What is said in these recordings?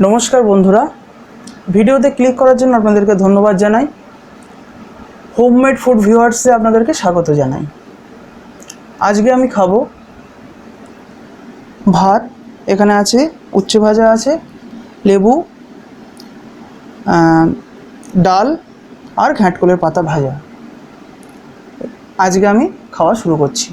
নমস্কার বন্ধুরা, ভিডিওতে ক্লিক করার জন্য আপনাদেরকে ধন্যবাদ জানাই। হোমমেড ফুড ভিউয়ার্সে আপনাদেরকে স্বাগত জানাই। আজকে আমি খাবো ভাত, এখানে আছে উচ্ছে ভাজা, আছে লেবু, ডাল আর ঘ্যাঁটকলের পাতা ভাজা। আজকে আমি খাওয়া শুরু করছি।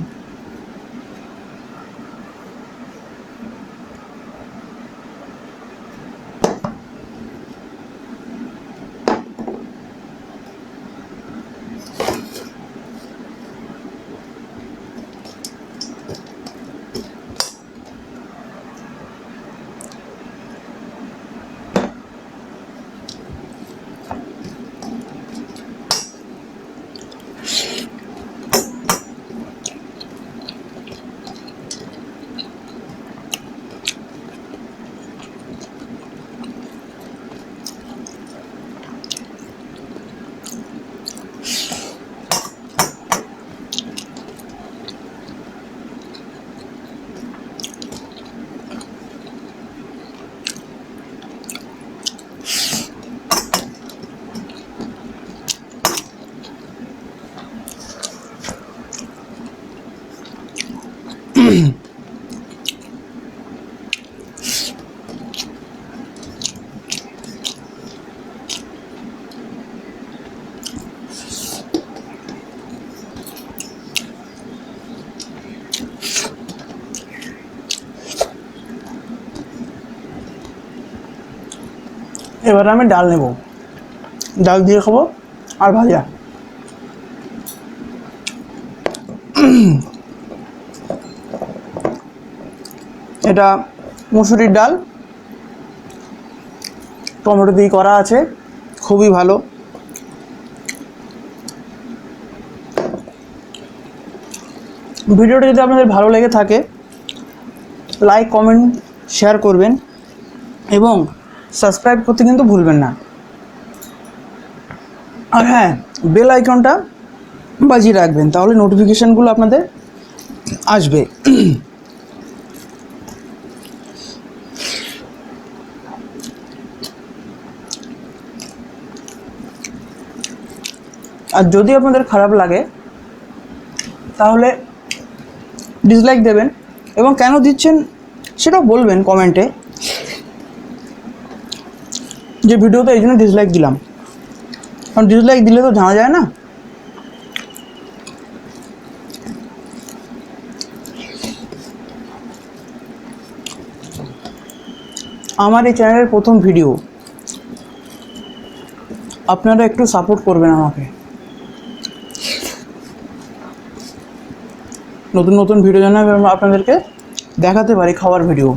এবার আমি ডাল নেব, ডাল দিয়ে খাবো আর ভাজা। এটা মুসুরির ডাল, টমেটো দিয়ে করা আছে, খুবই ভালো। ভিডিওটা যদি আপনাদের ভালো লেগে থাকে, লাইক, কমেন্ট, শেয়ার করবেন এবং সাবস্ক্রাইব করতে কিন্তু ভুলবেন না। আর হ্যাঁ, বেল আইকনটা বাজিয়ে রাখবেন, তাহলে নোটিফিকেশানগুলো আপনাদের আসবে। আর যদি আপনাদের খারাপ লাগে তাহলে ডিসলাইক দেবেন, এবং কেন দিচ্ছেন সেটাও বলবেন কমেন্টে, যে ভিডিওতে এই জন্য ডিসলাইক দিলাম। কারণ ডিসলাইক দিলে তো জানা যায় না। আমার এই চ্যানেলের প্রথম ভিডিও, আপনারা একটু সাপোর্ট করবেন আমাকে। নতুন নতুন ভিডিও যেন আপনাদেরকে দেখাতে পারি, খাওয়ার ভিডিও।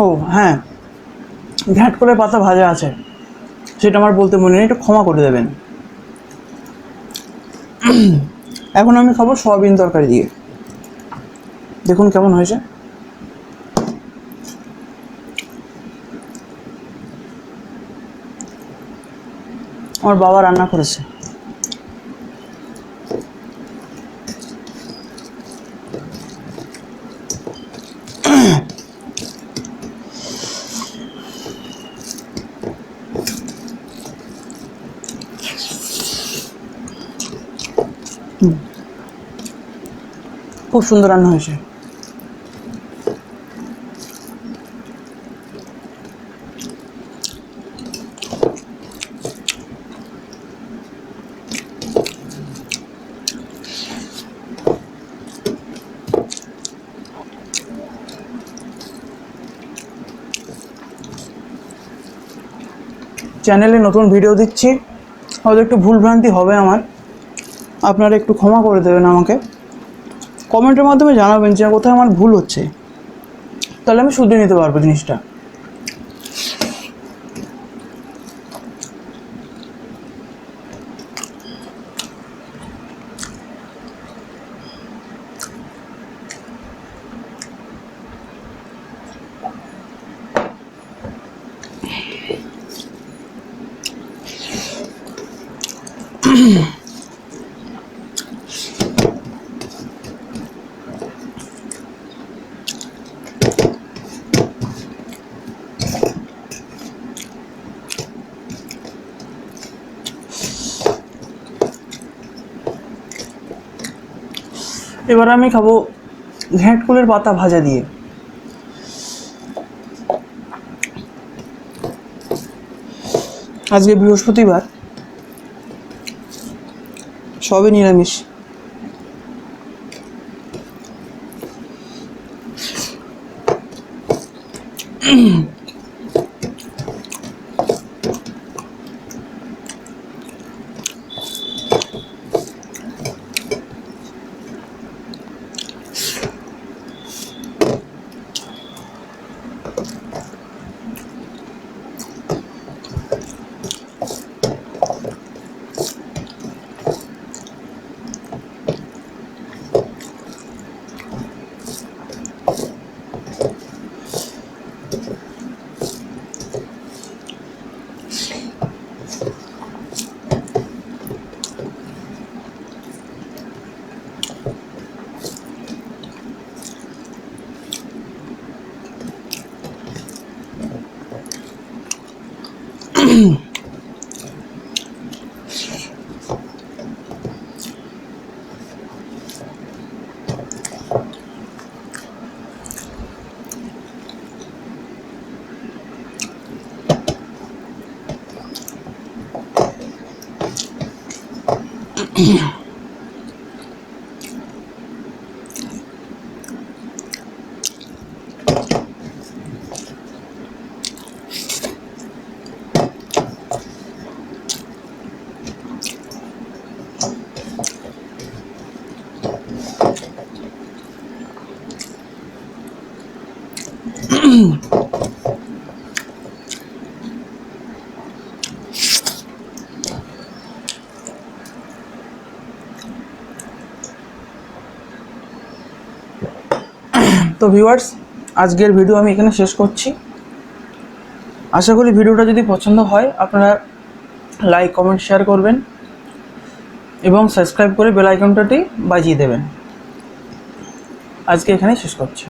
ও হ্যাঁ, ঘ্যাঁটকলের পাতা ভাজা আছে, সেটা আমার বলতে মনে নেই, একটু ক্ষমা করে দেবেন। এখন আমি খাবো সয়াবিন তরকারি দিয়ে। দেখুন কেমন হয়েছে। আমার বাবা রান্না করেছে। খুব সুন্দর রান্না হয়েছে। চ্যানেলে নতুন ভিডিও দিচ্ছি, হয়তো একটু ভুলভ্রান্তি হবে আমার, আপনারা একটু ক্ষমা করে দেবেন আমাকে। কমেন্টের মাধ্যমে জানাবেন যে কোথায় আমার ভুল হচ্ছে, তাহলে আমি শুধরে নিতে পারবো জিনিসটা। এবার আমি খাবো ঘেঁটকুলের পাতা ভাজা দিয়ে। আজকে বৃহস্পতিবার, সবই নিরামিষ। তো ভিউয়ার্স, আজকের ভিডিও আমি এখানে শেষ করছি। আশা করি ভিডিওটা যদি পছন্দ হয় আপনারা লাইক, কমেন্ট, শেয়ার করবেন এবং সাবস্ক্রাইব করে বেল আইকনটাটি বাজিয়ে দেবেন। আজকে এখানেই শেষ করছি।